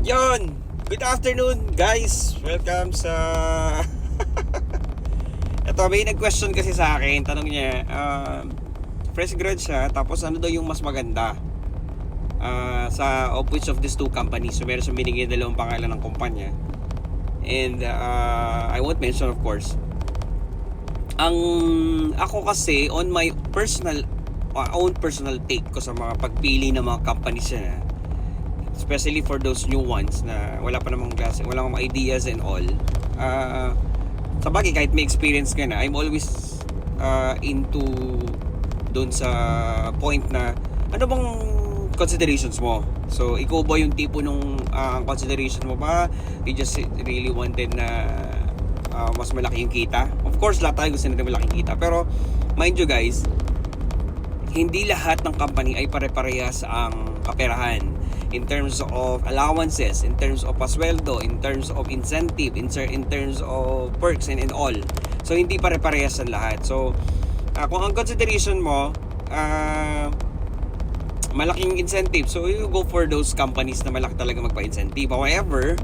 Yon, good afternoon guys. Welcome sa Ito, may nag-question kasi sa akin. Tanong niya, fresh grad siya, tapos ano daw yung mas maganda sa of which of these two companies. So meron siyang binigay dalawang pangalan ng kumpanya. And I won't mention of course. Ang ako kasi on my personal own personal take ko sa mga pagpili ng mga companies na, especially for those new ones na wala pa namang klase, wala akong ideas and all. Sa bagay, kahit may experience ka na, I'm always into doon sa point na ano bang considerations mo. So ikaw ba yung tipo nung consideration mo ba, you just really wanted na mas malaki yung kita? Of course, lahat tayo gusto natin malaking kita, pero mind you guys, hindi lahat ng company ay pare-parehas ang kaperahan in terms of allowances, in terms of pasweldo, in terms of incentive, in terms of perks and all. So hindi pare-parehas ang lahat. So kung ang consideration mo malaking incentive, so you go for those companies na malaki talaga magpa-incentive. However,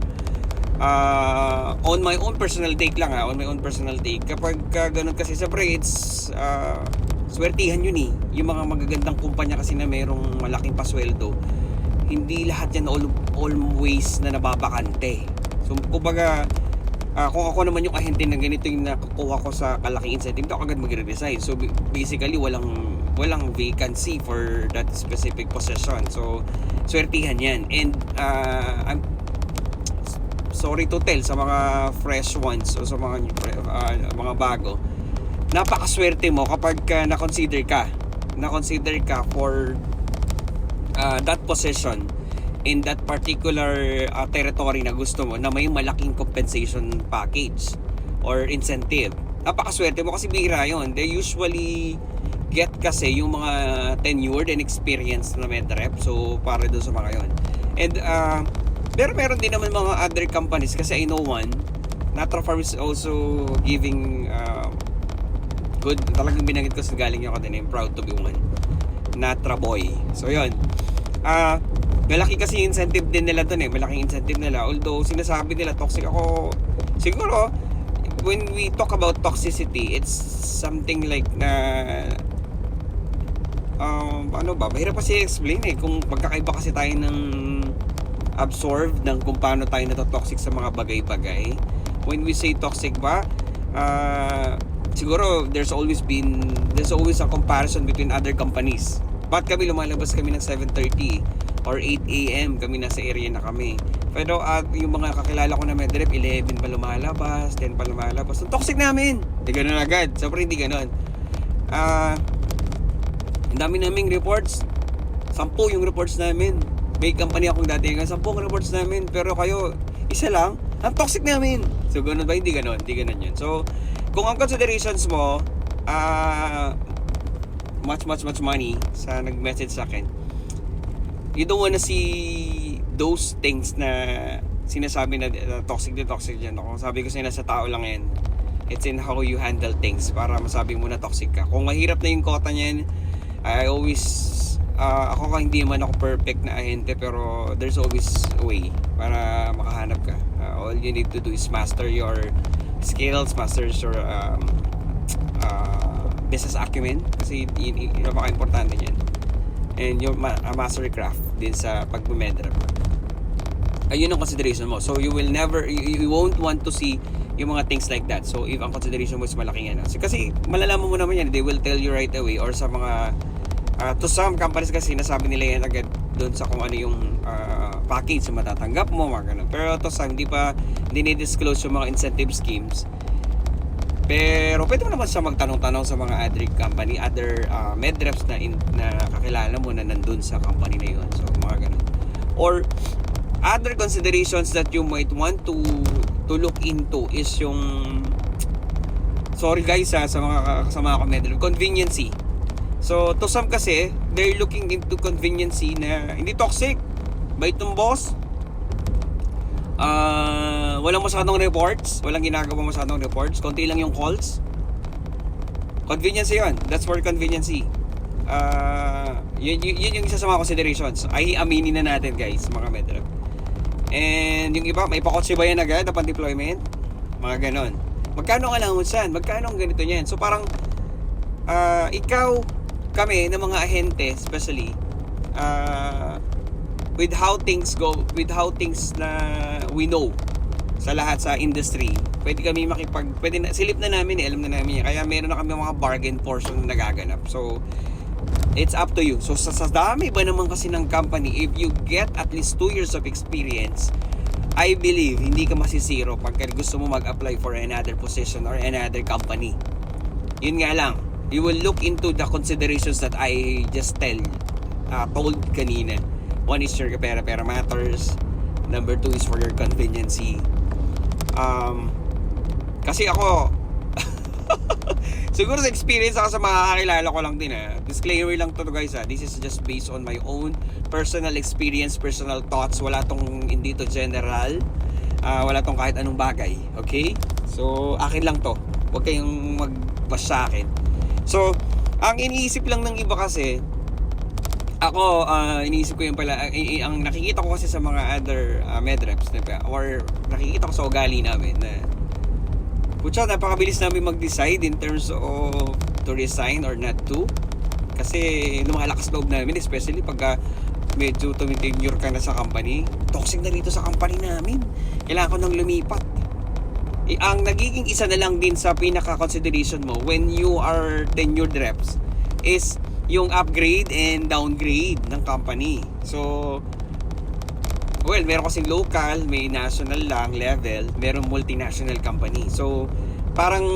on my own personal take lang on my own personal take, kapag ganun kasi siyempre it's swertihan yun eh. Yung mga magagandang kumpanya kasi na mayroong malaking pasweldo, hindi lahat yan always na nababakante. So kumbaga, kung ako naman yung ahente na ganito yung nakukuha ko sa kalaking incentive, ako agad magre-resign. So basically walang vacancy for that specific position. So swertihan yan. And I'm sorry to tell sa mga fresh ones o sa mga bago, napakaswerte mo kapag na-consider ka for that position in that particular territory na gusto mo, na may malaking compensation package or incentive. Napakaswerte mo kasi bihira yun. They usually get kasi yung mga tenured and experienced na medrep. So para doon sa mga yun. And pero meron din naman mga other companies, kasi I know one, Natra Farm is also giving good, talagang binanggit ko sa galing ako din. I'm proud to be one, Natra Boy. So yun, malaki kasi incentive din nila doon malaking incentive nila. Although sinasabi nila toxic, ako siguro when we talk about toxicity, it's something like na ano ba, mahirap kasi explain kung pagkakaiba kasi tayo ng absorb ng kung paano tayo natotoxic sa mga bagay-bagay. When we say toxic ba, siguro there's always a comparison between other companies. Ba't kami lumalabas kami ng 7:30 or 8 AM kami nasa area na kami? Pero yung mga kakilala ko na medrep, 11 pa lumalabas, 10 pa lumalabas. Ang toxic namin, hindi ganun agad. Sobrang hindi ganun. Ang dami naming reports, 10 yung reports namin. May company akong dati, 10 reports namin, pero kayo isa lang. Ang toxic namin. So ganun ba? Hindi ganun yun. So kung ang considerations mo much money, sa nag-message sa akin, you don't wanna see those things na sinasabi na toxic yan. Kung sabi ko sa'yo, sa tao lang yan. It's in how you handle things para masabi mo na toxic ka. Kung mahirap na yung kota niyan, I always ako hindi man ako perfect na ahente, pero there's always a way para makahanap ka. All you need to do is master your skills, master your business acumen, kasi yun napaka-importante niyan. And your master craft din sa pag-medrep. Ayun ang consideration mo. So you won't want to see yung mga things like that. So if ang consideration mo is malaki yan, kasi malalaman mo naman yan, they will tell you right away. Or sa mga to some companies kasi nasabi nila yan agad doon sa kung ano yung package na matatanggap mo, mga ganun. Pero to some, hindi ni-disclose yung mga incentive schemes. Pero pwede mo naman siya magtanong-tanong sa mga other medreps na kakilala mo na nandun sa company na yun. So mga ganun. Or other considerations that you might want to look into is yung, sorry guys sa mga kasama ko medrep, conveniency. So to some kasi, they're looking into conveniency na hindi toxic. Bait ng boss, walang masyadong reports, walang ginagawa masyadong reports, konti lang yung calls. Conveniency yun. That's for conveniency. Yun yung isa sa mga considerations. Ay aminin na natin guys, mga medrep. And yung iba, may pakotse ba yan agad upon deployment? Mga ganon. Magkano ang allowancean? Magkano ang ganito niyan? So parang ikaw, kami, ng mga ahente especially, with how things go, with how things na we know sa lahat sa industry, pwede kami silip na namin, alam na namin yan. Kaya meron na kami mga bargain portion na nagaganap. So it's up to you. So sa dami ba naman kasi ng company, if you get at least 2 years of experience, I believe hindi ka masisiro pagka gusto mo mag-apply for another position or another company. Yun nga lang, you will look into the considerations that I just told kanina. One is your pera matters. Number 2 is for your conveniency. Kasi ako siguro sa experience ako sa makakakilala ko lang din disclaimer lang to guys this is just based on my own personal experience, personal thoughts. Wala tong hindi to general, wala tong kahit anong bagay, okay? So akin lang to, huwag kayong mag-bash sa akin. So ang iniisip lang ng iba kasi, ako iniisip ko yung pala ang nakikita ko kasi sa mga other medreps, diba? Or nakikita ko sa ugali namin na putya, napakabilis namin mag-decide in terms of to resign or not to. Kasi lumalakas loob namin, especially pagka medyo tumitinure ka na sa company. Toxic na rito sa company namin, kailangan ko nang lumipat. Ang nagiging isa na lang din sa pinaka-consideration mo when you are tenured reps is yung upgrade and downgrade ng company. So well, meron kasing local, may national lang level, meron multinational company. So, parang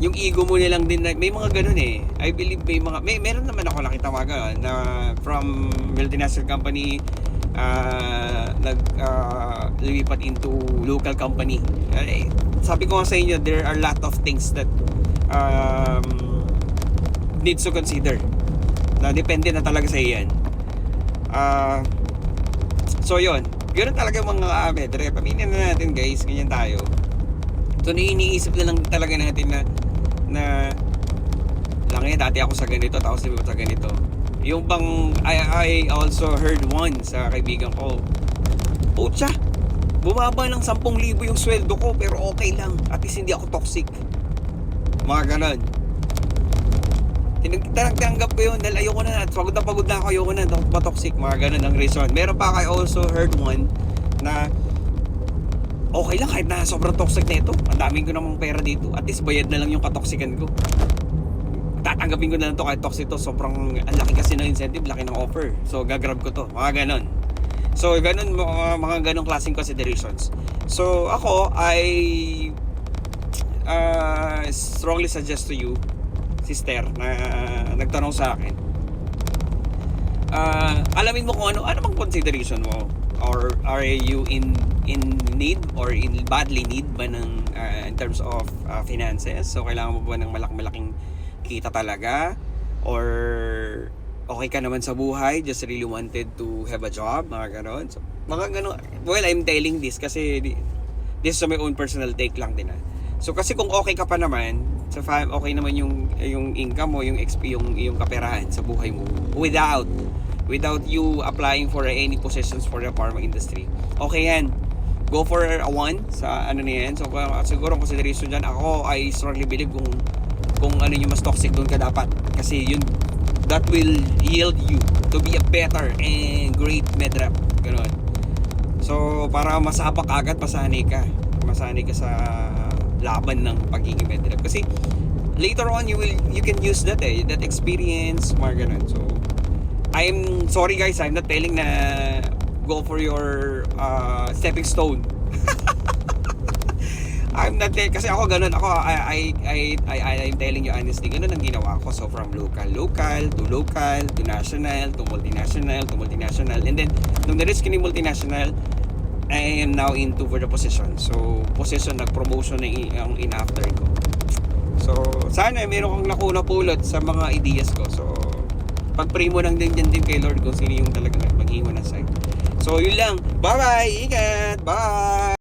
yung ego mo nilang din, may mga ganun I believe meron naman ako nakita mga na from multinational company, lumipat into local company. Sabi ko nga sa inyo, there are a lot of things that needs to consider. Na depende na talaga sa iyan. So yun, ganoon talaga mga medrep. Aminin na natin guys, ganyan tayo. So iniisip na lang talaga natin na lang yan, dati ako sa ganito, tapos sa ganito. Yung bang I also heard one sa kaibigan ko, putya, bumaba ng 10,000 yung sweldo ko pero okay lang, at least hindi ako toxic. Mga ganon. Tinanggap ko yun dahil ayoko na, pagod na ako, ayoko na toxic, mga ganun ang reason. Meron pa I also heard one na okay lang kahit na sobrang toxic na ito, ang daming ko namang pera dito, at least bayad na lang yung katoxican ko, tatanggapin ko na lang to kahit toxic to, sobrang ang laki kasi ng incentive, laki ng offer, so gagrab ko to, mga ganun. So ganun, mga ganung klaseng considerations. So ako, I strongly suggest to you, sister, na nagtanong sa akin, alamin mo kung ano bang consideration mo, or are you in need or in badly need ba ng in terms of finances. So kailangan mo ba ng malaking kita talaga, or okay ka naman sa buhay, just really wanted to have a job, mga ganon. So mga ganon. Well, I'm telling this kasi this is my own personal take lang din So kasi kung okay ka pa naman sa okay naman yung income mo, yung kaperahan sa buhay mo without you applying for any positions for the pharma industry, okay yan, go for a one sa ano na yan. So siguro ang consideration dyan, ako I strongly believe kung ano yung mas toxic doon ka dapat, kasi yun that will yield you to be a better and great medrep, gano'n. So para masapak agad, masanay ka sa laban ng pagiging medrep, kasi later on you can use that that experience, mga ganun. So I'm sorry guys, I'm not telling na go for your stepping stone. I'm not telling, kasi ako ganun ako, I'm telling you honestly, ganun ang ginawa ko. So from local to national to multinational, and then nung na-reach ko ni multinational, I am now into for the position. So position, nag-promotion na ang in-after ko. So sana meron kang napulot sa mga ideas ko. So pag-pray mo lang din kay Lord kung sino yung talagang maghihiwa na side. So yun lang, bye bye, ingat, bye.